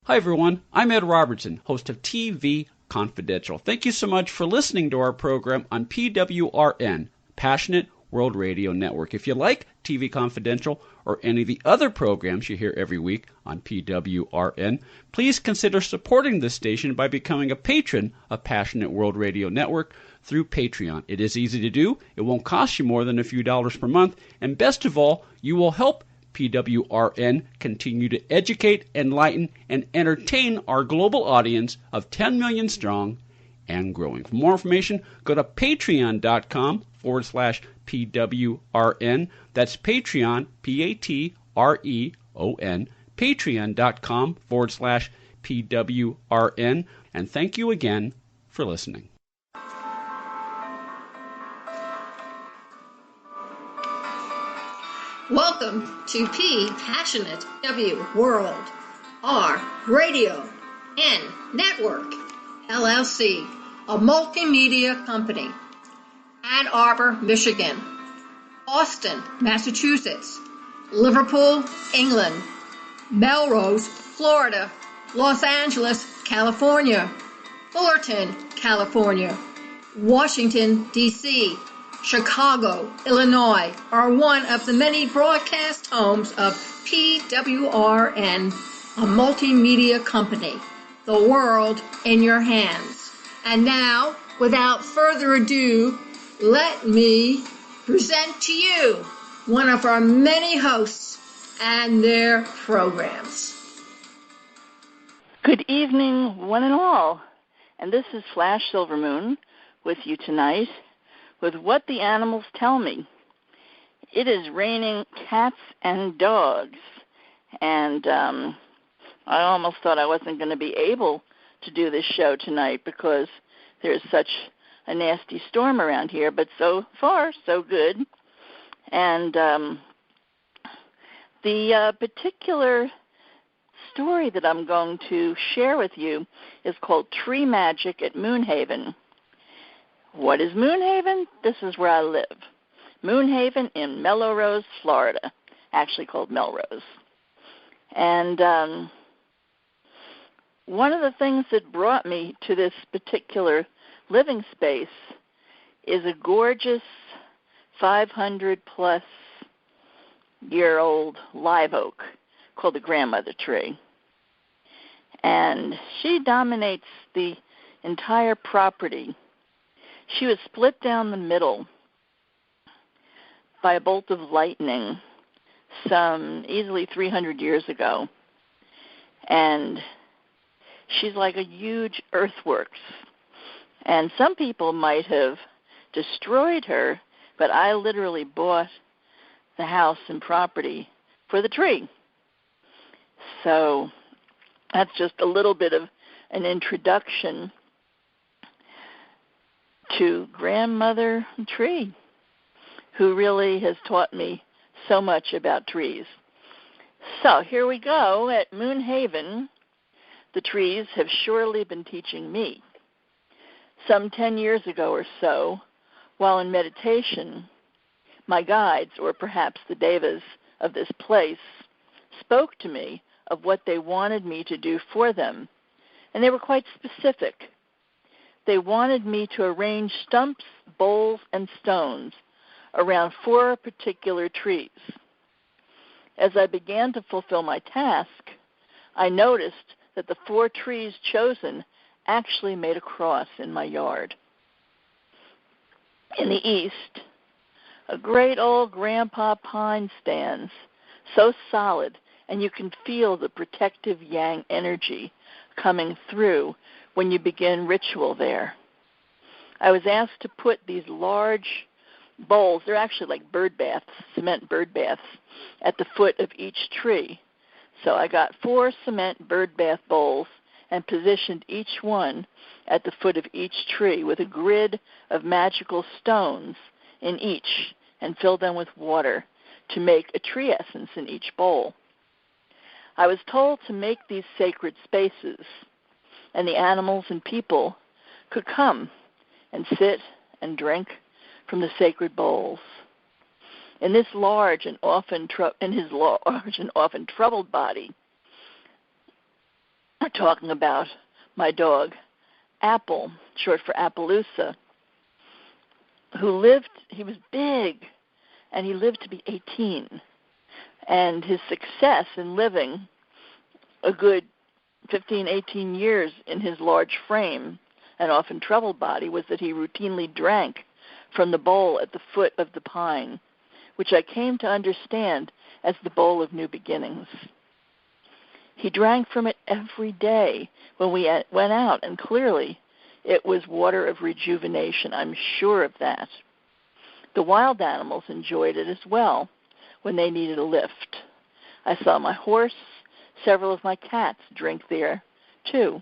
Hi, everyone. I'm Ed Robertson, host of TV Confidential. Thank you so much for listening to our program on PWRN, Passionate World Radio Network. If you like TV Confidential or any of the other programs you hear every week on PWRN, please consider supporting this station by becoming a patron of Passionate World Radio Network through Patreon. It is easy to do. It won't cost you more than a few dollars per month. And best of all, you will help PWRN continue to educate, enlighten, and entertain our global audience of 10 million strong and growing. For more information, go to patreon.com/PWRN. That's Patreon, Patreon, patreon.com/PWRN. And thank you again for listening. Welcome to P Passionate W World R Radio N Network LLC, a multimedia company. Ann Arbor, Michigan, Boston, Massachusetts, Liverpool, England, Melrose, Florida, Los Angeles, California, Fullerton, California, Washington, D.C., Chicago, Illinois are one of the many broadcast homes of PWRN, a multimedia company. The world in your hands. And now, without further ado, let me present to you one of our many hosts and their programs. Good evening, one and all. And this is Flash Silvermoon with you tonight with What the Animals Tell Me. It is raining cats and dogs, and I almost thought I wasn't going to be able to do this show tonight because there's such a nasty storm around here, but so far, so good. And the particular story that I'm going to share with you is called Tree Magic at Moonhaven. What is Moonhaven? This is where I live. Moonhaven in Melrose, Florida, actually called Melrose. And one of the things that brought me to this particular living space is a gorgeous 500-plus-year-old live oak called the grandmother tree. And she dominates the entire property. She was split down the middle by a bolt of lightning some easily 300 years ago. And she's like a huge earthworks. And some people might have destroyed her, but I literally bought the house and property for the tree. So that's just a little bit of an introduction to Grandmother Tree, who really has taught me so much about trees. So here we go. At Moonhaven, the trees have surely been teaching me. Some 10 years ago or so, while in meditation, my guides, or perhaps the devas of this place, spoke to me of what they wanted me to do for them, and they were quite specific. They wanted me to arrange stumps, bowls, and stones around 4 particular trees. As I began to fulfill my task, I noticed that the 4 trees chosen actually made a cross in my yard. In the east, a great old grandpa pine stands, so solid, and you can feel the protective yang energy coming through when you begin ritual there. I was asked to put these large bowls, they're actually like bird baths, cement bird baths, at the foot of each tree. So I got 4 cement bird bath bowls and positioned each one at the foot of each tree with a grid of magical stones in each and filled them with water to make a tree essence in each bowl. I was told to make these sacred spaces, and the animals and people could come and sit and drink from the sacred bowls. In this large and often troubled body, talking about my dog, Apple, short for Appaloosa, he was big, and he lived to be 18. And his success in living a good 15, 18 years in his large frame and often troubled body was that he routinely drank from the bowl at the foot of the pine, which I came to understand as the bowl of new beginnings. He drank from it every day when we went out, and clearly it was water of rejuvenation. I'm sure of that. The wild animals enjoyed it as well when they needed a lift. I saw my horse, several of my cats drink there too.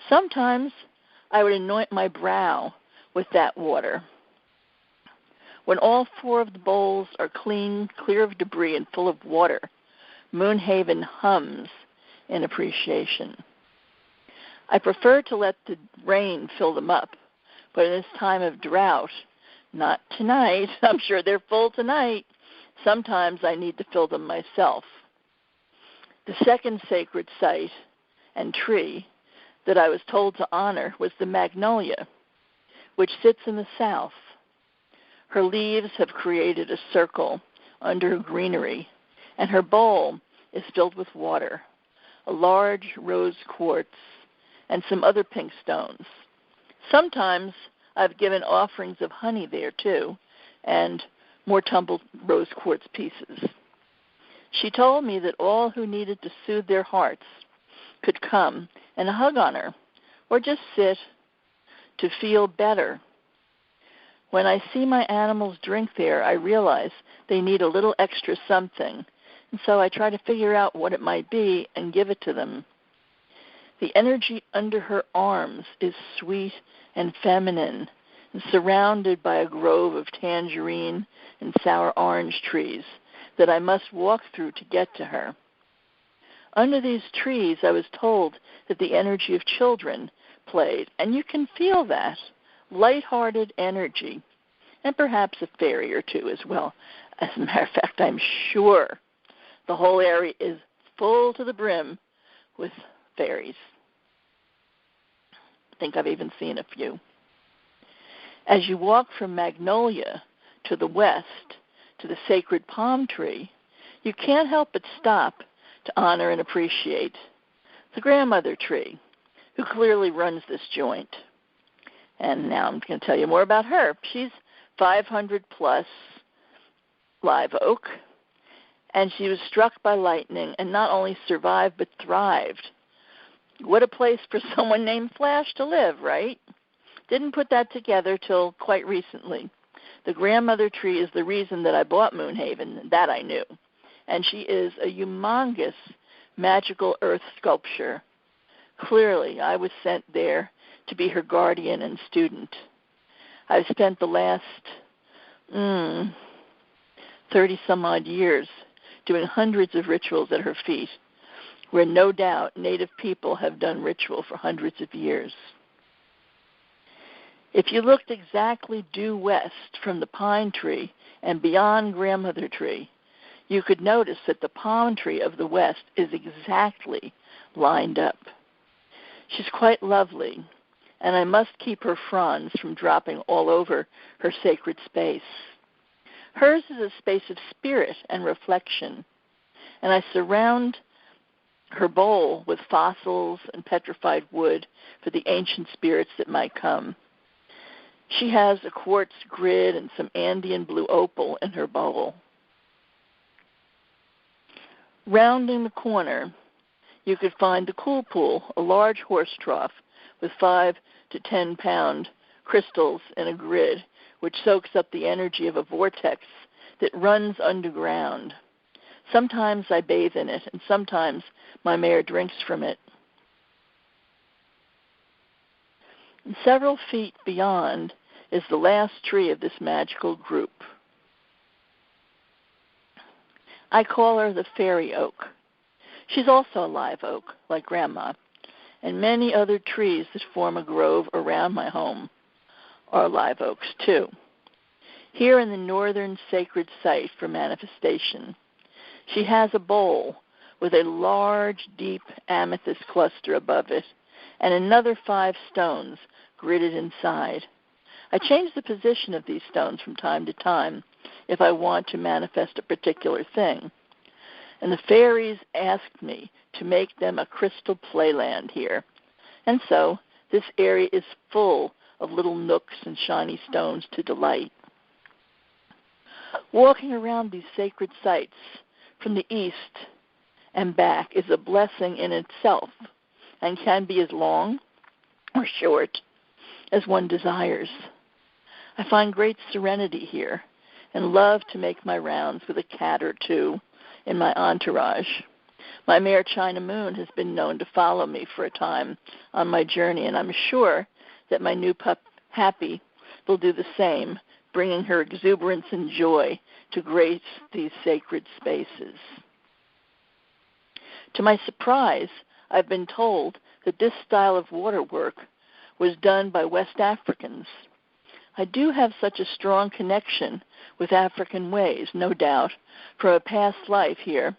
Sometimes I would anoint my brow with that water. When all 4 of the bowls are clean, clear of debris, and full of water, Moonhaven hums in appreciation. I prefer to let the rain fill them up, but in this time of drought, not tonight. I'm sure they're full tonight. Sometimes I need to fill them myself. The second sacred site and tree that I was told to honor was the magnolia, which sits in the south. Her leaves have created a circle under her greenery, and her bowl is filled with water, a large rose quartz, and some other pink stones. Sometimes I've given offerings of honey there too, and more tumbled rose quartz pieces. She told me that all who needed to soothe their hearts could come and hug on her, or just sit to feel better. When I see my animals drink there, I realize they need a little extra something, and so I try to figure out what it might be and give it to them. The energy under her arms is sweet and feminine, and surrounded by a grove of tangerine and sour orange trees that I must walk through to get to her. Under these trees, I was told that the energy of children played, and you can feel that light-hearted energy, and perhaps a fairy or two as well. As a matter of fact, I'm sure the whole area is full to the brim with fairies. I think I've even seen a few. As you walk from Magnolia to the west to the sacred palm tree, you can't help but stop to honor and appreciate the grandmother tree, who clearly runs this joint. And now I'm going to tell you more about her. She's 500 plus live oak, and she was struck by lightning and not only survived but thrived. What a place for someone named Flash to live, right? Didn't put that together till quite recently. The grandmother tree is the reason that I bought Moonhaven, that I knew. And she is a humongous magical earth sculpture. Clearly, I was sent there to be her guardian and student. I've spent the last 30-some-odd years doing hundreds of rituals at her feet, where no doubt native people have done ritual for hundreds of years. If you looked exactly due west from the pine tree and beyond grandmother tree, you could notice that the palm tree of the west is exactly lined up. She's quite lovely, and I must keep her fronds from dropping all over her sacred space. Hers is a space of spirit and reflection, and I surround her bowl with fossils and petrified wood for the ancient spirits that might come. She has a quartz grid and some Andean blue opal in her bowl. Rounding the corner, you could find the Cool Pool, a large horse trough with 5 to 10 pound crystals in a grid, which soaks up the energy of a vortex that runs underground. Sometimes I bathe in it, and sometimes my mare drinks from it. And several feet beyond is the last tree of this magical group. I call her the fairy oak. She's also a live oak, like Grandma, and many other trees that form a grove around my home are live oaks too. Here in the northern sacred site for manifestation, she has a bowl with a large, deep amethyst cluster above it, and another 5 stones gridded inside. I change the position of these stones from time to time if I want to manifest a particular thing. And the fairies asked me to make them a crystal playland here. And so this area is full of little nooks and shiny stones to delight. Walking around these sacred sites from the east and back is a blessing in itself and can be as long or short as one desires. I find great serenity here and love to make my rounds with a cat or two in my entourage. My mare China Moon has been known to follow me for a time on my journey, and I'm sure that my new pup Happy will do the same, bringing her exuberance and joy to grace these sacred spaces. To my surprise, I've been told that this style of waterwork was done by West Africans. I do have such a strong connection with African ways, no doubt, from a past life here,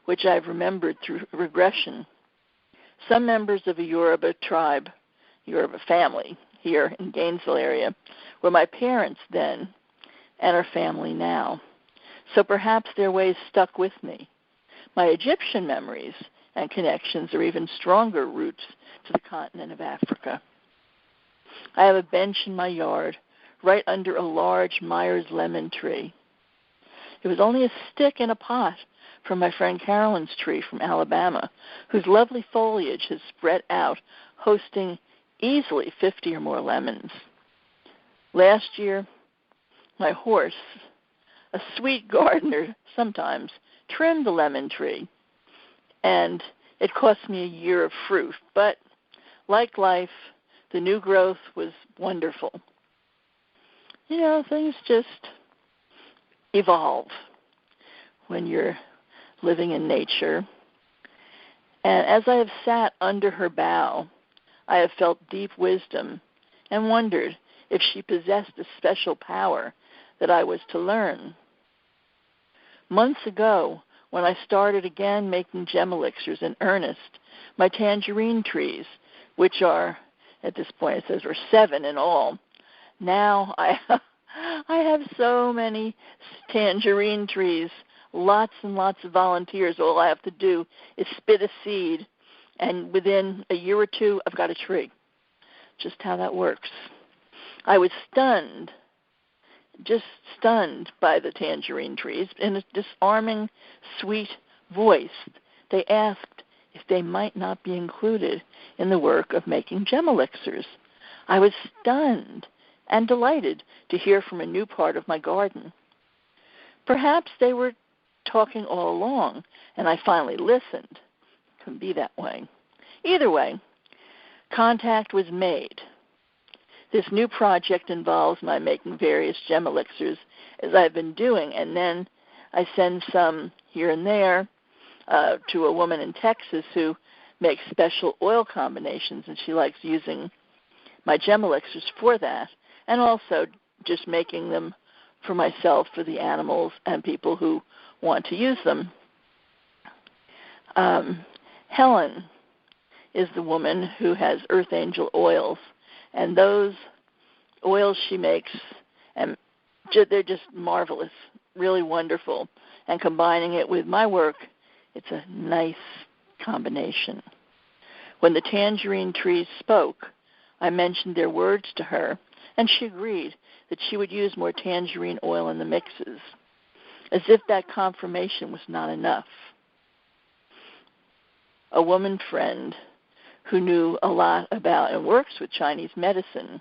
which I've remembered through regression. Some members of a Yoruba tribe, Yoruba family here in Gainesville area, were my parents then and are family now. So perhaps their ways stuck with me. My Egyptian memories and connections are even stronger roots to the continent of Africa. I have a bench in my yard right under a large Myers lemon tree. It was only a stick in a pot from my friend Carolyn's tree from Alabama, whose lovely foliage has spread out, hosting easily 50 or more lemons. Last year, my horse, a sweet gardener sometimes, trimmed the lemon tree, and it cost me a year of fruit. But like life, the new growth was wonderful. You know, things just evolve when you're living in nature. And as I have sat under her bough, I have felt deep wisdom and wondered if she possessed a special power that I was to learn. Months ago, when I started again making gem elixirs in earnest, my tangerine trees, which are, at this point it says, are 7 in all, now I have so many tangerine trees, lots and lots of volunteers. All I have to do is spit a seed, and within a year or two, I've got a tree. Just how that works. I was stunned, just stunned by the tangerine trees. In a disarming, sweet voice, they asked if they might not be included in the work of making gem elixirs. I was stunned and delighted to hear from a new part of my garden. Perhaps they were talking all along, and I finally listened. It can be that way. Either way, contact was made. This new project involves my making various gem elixirs, as I've been doing, and then I send some here and there to a woman in Texas who makes special oil combinations, and she likes using my gem elixirs for that, and also just making them for myself, for the animals and people who want to use them. Helen is the woman who has Earth Angel oils, and those oils she makes, and they're just marvelous, really wonderful. And combining it with my work, it's a nice combination. When the tangerine trees spoke, I mentioned their words to her, and she agreed that she would use more tangerine oil in the mixes, as if that confirmation was not enough. A woman friend who knew a lot about and works with Chinese medicine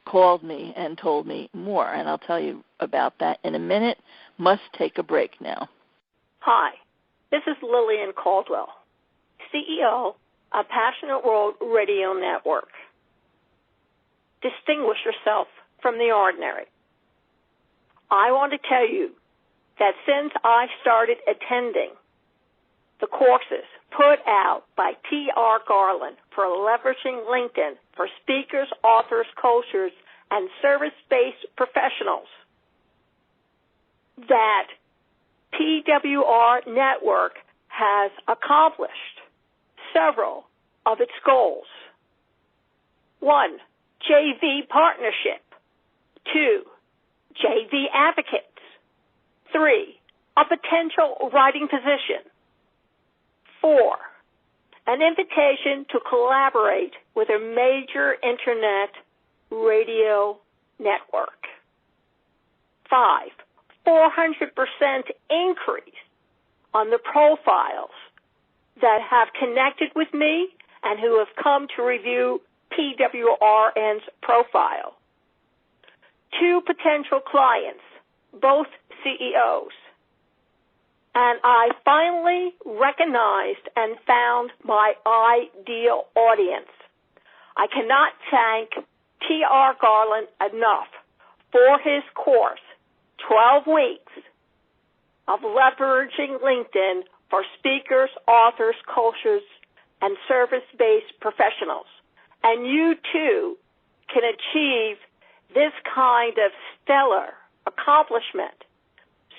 called me and told me more, and I'll tell you about that in a minute. Must take a break now. Hi, this is Lillian Caldwell, CEO of Passionate World Radio Network. Distinguish yourself from the ordinary. I want to tell you that since I started attending the courses put out by T.R. Garland for leveraging LinkedIn for speakers, authors, coaches, and service-based professionals, that PWR Network has accomplished several of its goals. 1, JV partnership. 2, JV advocates. 3, a potential writing position. 4, an invitation to collaborate with a major internet radio network. 5, 400% increase on the profiles that have connected with me and who have come to review PWRN's profile. 2 potential clients, both CEOs. And I finally recognized and found my ideal audience. I cannot thank T.R. Garland enough for his course, 12 weeks of leveraging LinkedIn for speakers, authors, coaches, and service-based professionals. And you too can achieve this kind of stellar accomplishment.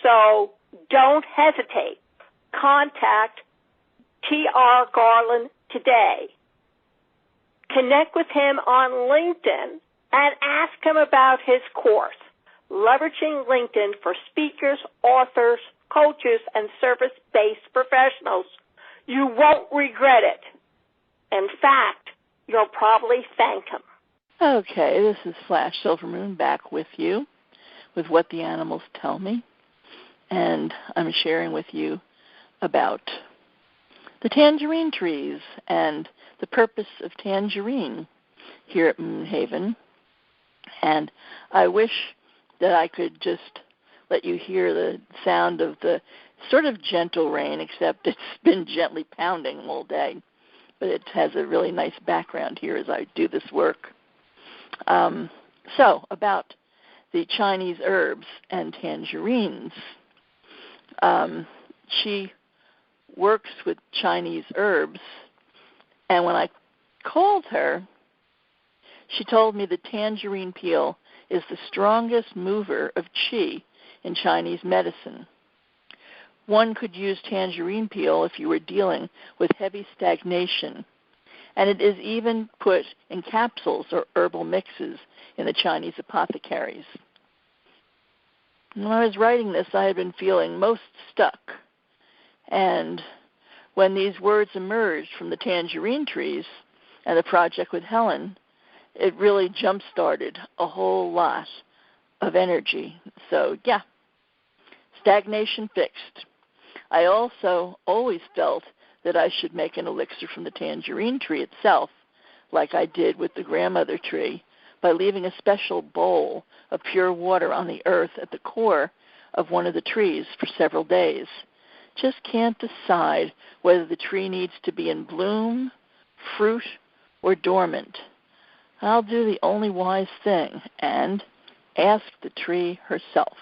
So don't hesitate. Contact T.R. Garland today. Connect with him on LinkedIn and ask him about his course, Leveraging LinkedIn for Speakers, Authors, Coaches, and Service-Based Professionals. You won't regret it. In fact, you'll probably thank him. Okay, this is Flash Silvermoon back with you with What the Animals Tell Me. And I'm sharing with you about the tangerine trees and the purpose of tangerine here at Moonhaven. And I wish that I could just let you hear the sound of the sort of gentle rain, except it's been gently pounding all day. But it has a really nice background here as I do this work. So, about the Chinese herbs and tangerines. She works with Chinese herbs, and when I called her, she told me the tangerine peel is the strongest mover of qi in Chinese medicine. One could use tangerine peel if you were dealing with heavy stagnation, and it is even put in capsules or herbal mixes in the Chinese apothecaries. When I was writing this, I had been feeling most stuck, and when these words emerged from the tangerine trees and the project with Helen, it really jump-started a whole lot of energy. So, yeah, stagnation fixed. I also always felt that I should make an elixir from the tangerine tree itself, like I did with the grandmother tree, by leaving a special bowl of pure water on the earth at the core of one of the trees for several days. Just can't decide whether the tree needs to be in bloom, fruit, or dormant. I'll do the only wise thing and ask the tree herself.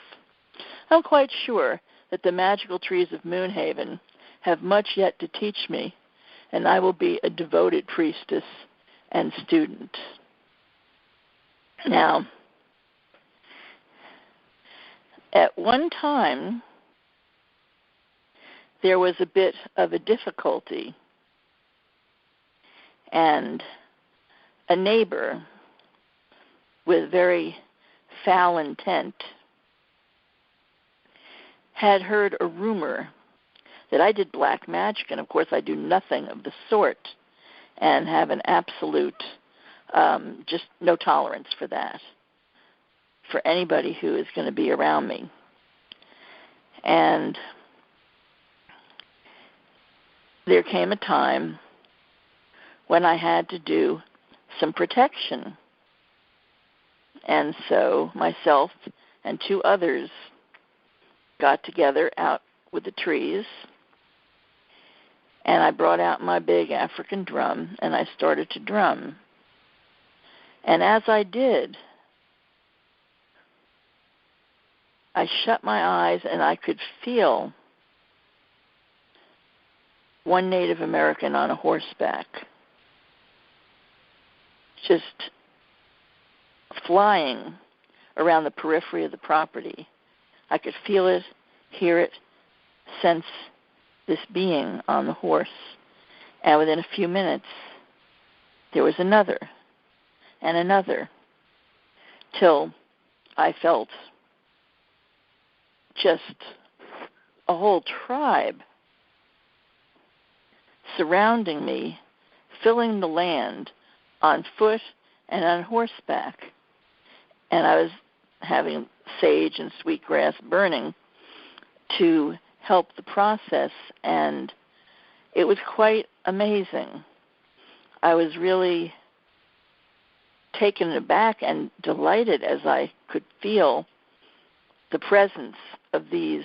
I'm quite sure that the magical trees of Moonhaven have much yet to teach me, and I will be a devoted priestess and student. Now, at one time, there was a bit of a difficulty, and a neighbor with very foul intent had heard a rumor that I did black magic, and of course I do nothing of the sort and have an absolute just no tolerance for that, for anybody who is going to be around me. And there came a time when I had to do some protection. And so myself and 2 others got together out with the trees, and I brought out my big African drum, and I started to drum. And as I did, I shut my eyes, and I could feel one Native American on a horseback just flying around the periphery of the property. I could feel it, hear it, sense this being on the horse. And within a few minutes, there was another and another, till I felt just a whole tribe surrounding me, filling the land on foot and on horseback. And I was having sage and sweetgrass burning to help the process, and it was quite amazing. I was really taken aback and delighted as I could feel the presence of these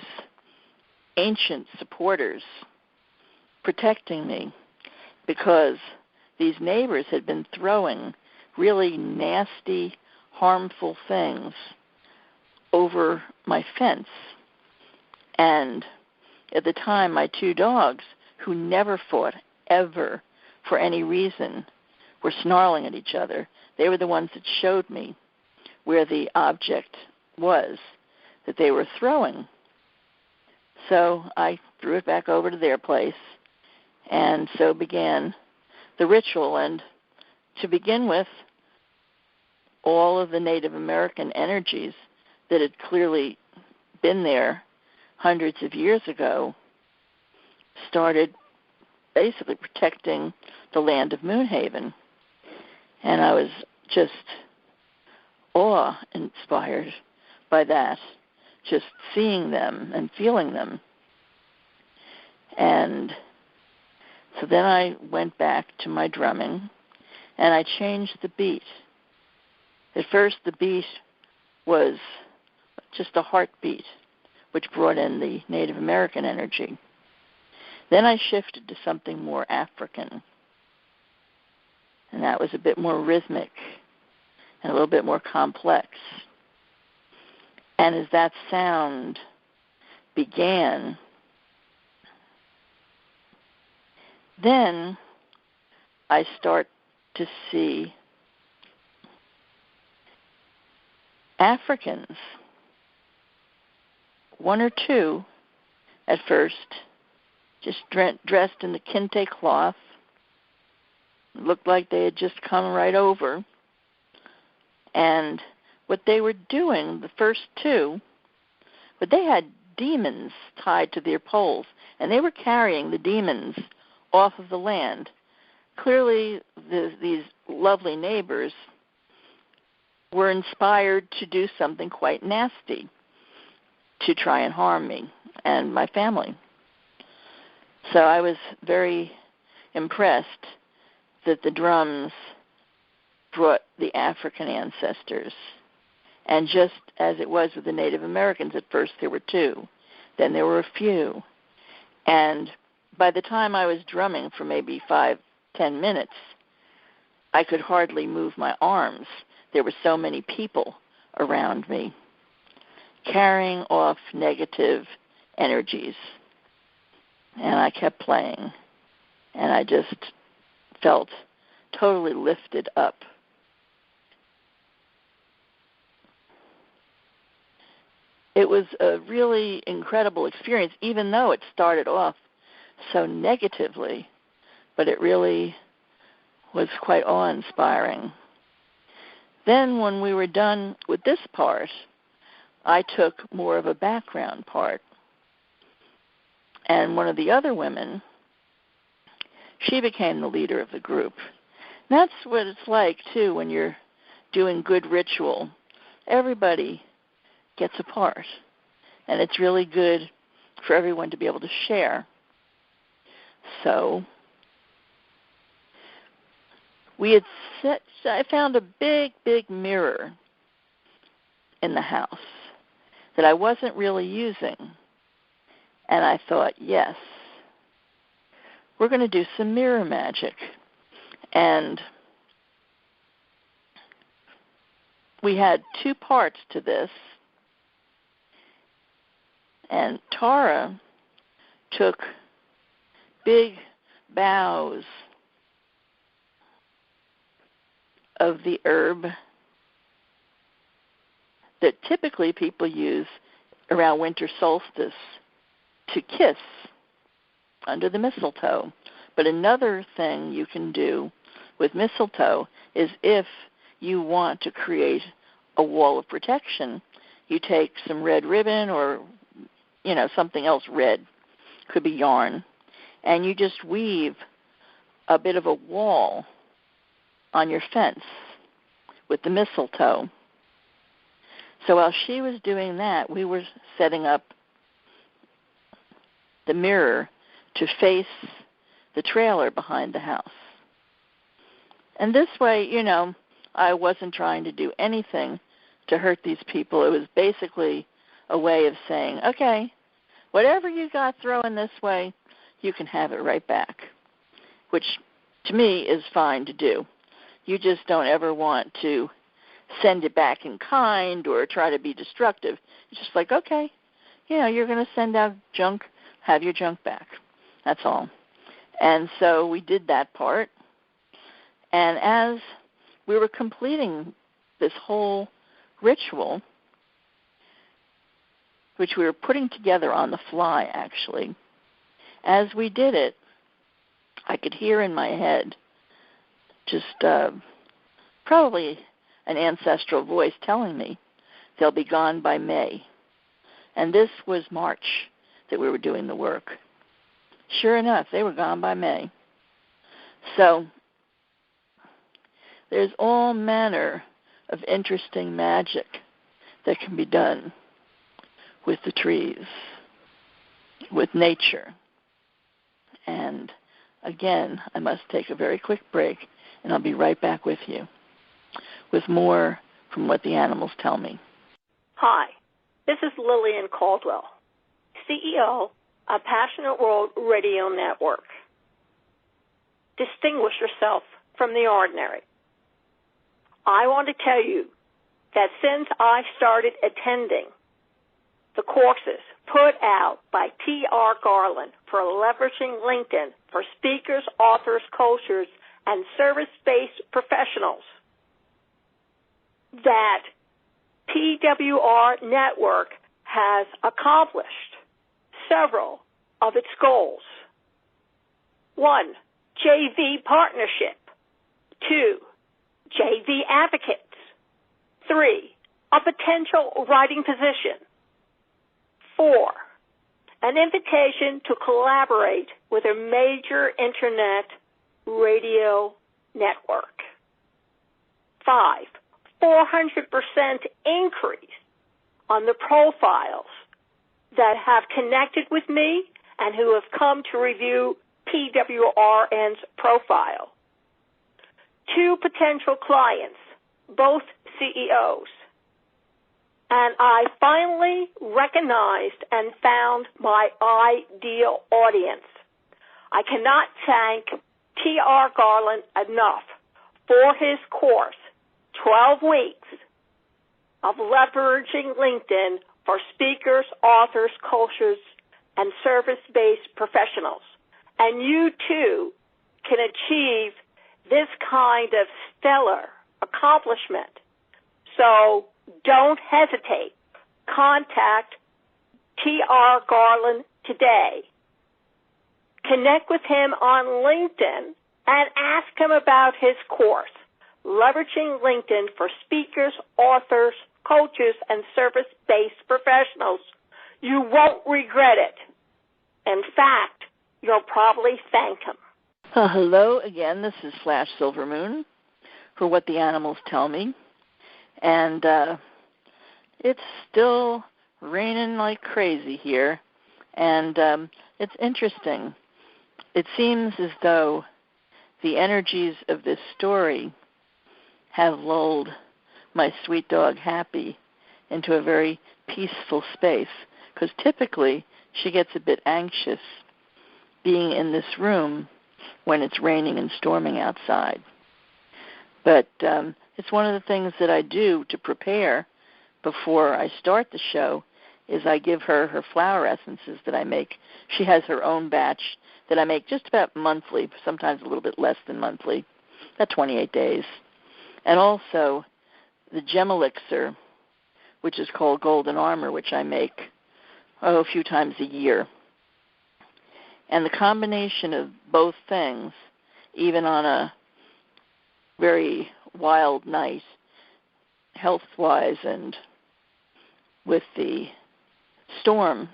ancient supporters protecting me, because these neighbors had been throwing really nasty, harmful things over my fence. And at the time, my two dogs, who never fought ever for any reason, were snarling at each other. They were the ones that showed me where the object was that they were throwing. So I threw it back over to their place, and so began the ritual. And to begin with, all of the Native American energies that had clearly been there hundreds of years ago started basically protecting the land of Moonhaven. And I was just awe-inspired by that, just seeing them and feeling them. And so then I went back to my drumming, and I changed the beat. At first, the beat was just a heartbeat, which brought in the Native American energy. Then I shifted to something more African, and that was a bit more rhythmic and a little bit more complex. And as that sound began, then I start to see Africans, one or two at first, just dressed in the kente cloth. Looked like they had just come right over. And what they were doing, the first two, but they had demons tied to their poles, and they were carrying the demons off of the land. Clearly, these lovely neighbors were inspired to do something quite nasty to try and harm me and my family. So I was very impressed that the drums brought the African ancestors. And just as it was with the Native Americans, at first there were two, then there were a few. And by the time I was drumming for maybe 5-10 minutes, I could hardly move my arms. There were so many people around me carrying off negative energies. And I kept playing, and I just felt totally lifted up. It was a really incredible experience, even though it started off so negatively, but it really was quite awe-inspiring. Then when we were done with this part, I took more of a background part. And one of the other women, she became the leader of the group. And that's what it's like, too, when you're doing good ritual. Everybody gets a part, and it's really good for everyone to be able to share. So I found a big, big mirror in the house that I wasn't really using. And I thought, yes, we're going to do some mirror magic. And we had two parts to this. And Tara took big boughs of the herb that typically people use around winter solstice to kiss under the mistletoe. But another thing you can do with mistletoe is if you want to create a wall of protection, you take some red ribbon or, something else red, could be yarn, and you just weave a bit of a wall on your fence with the mistletoe. So while she was doing that, we were setting up the mirror to face the trailer behind the house. And this way, I wasn't trying to do anything to hurt these people. It was basically a way of saying, okay, whatever you got thrown this way, you can have it right back, which to me is fine to do. You just don't ever want to send it back in kind or try to be destructive. It's just like, okay, you're going to send out junk, have your junk back. That's all. And so we did that part. And as we were completing this whole ritual, which we were putting together on the fly, actually, as we did it, I could hear in my head just probably an ancestral voice telling me they'll be gone by May. And this was March that we were doing the work. Sure enough, they were gone by May. So there's all manner of interesting magic that can be done with the trees, with nature. And again, I must take a very quick break, and I'll be right back with you with more from what the animals tell me. Hi, this is Lillian Caldwell, CEO of Passionate World Radio Network. Distinguish yourself from the ordinary. I want to tell you that since I started attending the courses put out by T.R. Garland for leveraging LinkedIn for speakers, authors, coaches, and service-based professionals, that PWR Network has accomplished several of its goals. 1, JV partnership. 2, JV advocates. 3, a potential writing position. 4, an invitation to collaborate with a major internet radio network. 5, 400% increase on the profiles that have connected with me and who have come to review PWRN's profile. 2 potential clients, both CEOs. And I finally recognized and found my ideal audience. I cannot thank T.R. Garland enough for his course, 12 weeks of leveraging LinkedIn for speakers, authors, coaches, and service-based professionals. And you, too, can achieve this kind of stellar accomplishment. So don't hesitate. Contact T.R. Garland today. Connect with him on LinkedIn and ask him about his course, Leveraging LinkedIn for Speakers, Authors, Coaches, and Service-Based Professionals. You won't regret it. In fact, you'll probably thank him. Hello again. This is Flash Silvermoon for What the Animals Tell Me. And it's still raining like crazy here. And it's interesting. It seems as though the energies of this story have lulled my sweet dog Happy into a very peaceful space, because typically she gets a bit anxious being in this room when it's raining and storming outside. But it's one of the things that I do to prepare before I start the show is I give her her flower essences that I make. She has her own batch that I make just about monthly, sometimes a little bit less than monthly, about 28 days. And also the gem elixir, which is called Golden Armor, which I make a few times a year. And the combination of both things, even on a very wild night, health-wise and with the storm,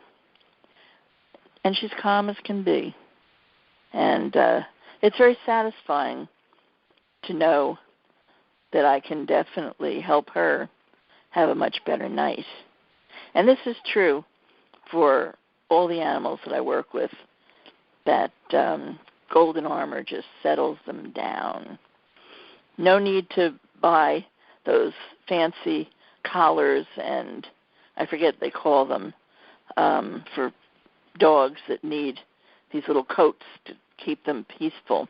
and she's calm as can be. And it's very satisfying to know that I can definitely help her have a much better night. And this is true for all the animals that I work with, that golden armor just settles them down. No need to buy those fancy collars and I forget they call them for dogs that need these little coats to keep them peaceful.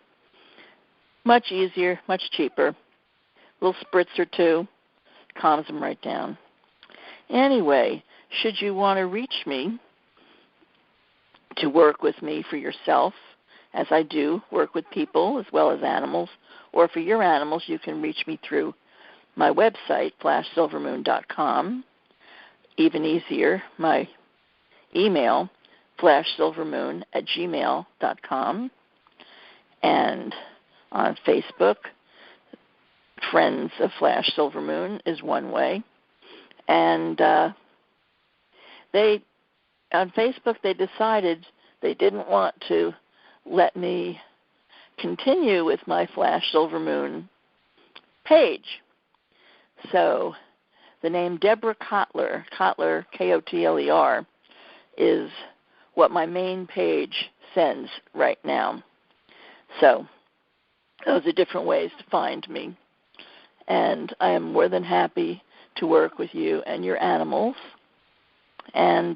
Much easier, much cheaper. A little spritz or two calms them right down. Anyway, should you want to reach me to work with me for yourself, as I do work with people as well as animals, or for your animals, you can reach me through my website, flashsilvermoon.com. Even easier, my email, flashsilvermoon@gmail.com. And on Facebook, Friends of Flash Silvermoon is one way. And on Facebook, they decided they didn't want to let me continue with my Flash Silvermoon page. So the name Deborah Kotler, Kotler, is what my main page sends right now. So those are different ways to find me. And I am more than happy to work with you and your animals. And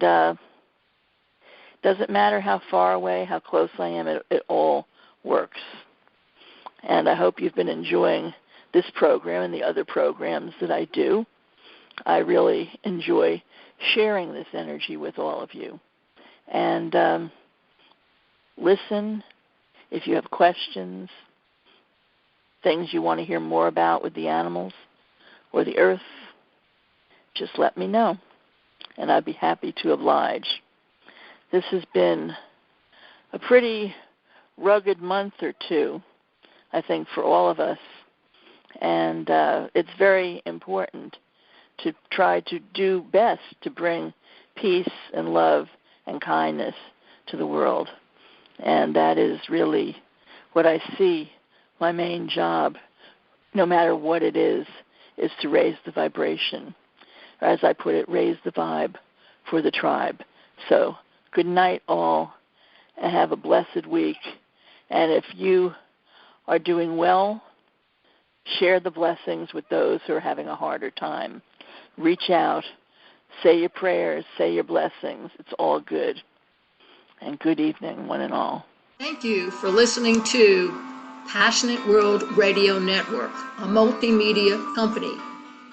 doesn't matter how far away, how close I am, it all works. And I hope you've been enjoying this program and the other programs that I do. I really enjoy sharing this energy with all of you. And listen if you have questions, things you want to hear more about with the animals or the earth, just let me know, and I'd be happy to oblige. This has been a pretty rugged month or two, I think, for all of us, and it's very important to try to do best to bring peace and love and kindness to the world. And that is really what I see my main job, no matter what it is to raise the vibration. Or as I put it, raise the vibe for the tribe. So good night all, and have a blessed week. And if you are doing well, share the blessings with those who are having a harder time. Reach out, say your prayers, say your blessings. It's all good. And good evening, one and all. Thank you for listening to Passionate World Radio Network, a multimedia company.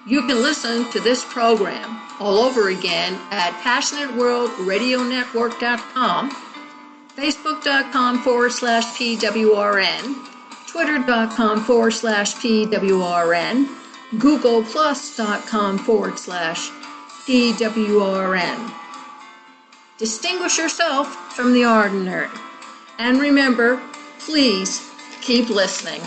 You can listen to this program all over again at PassionateWorldRadioNetwork.com, Facebook.com/PWRN, Twitter.com/PWRN, GooglePlus.com/PWRN. Distinguish yourself from the ordinary. And remember, please keep listening.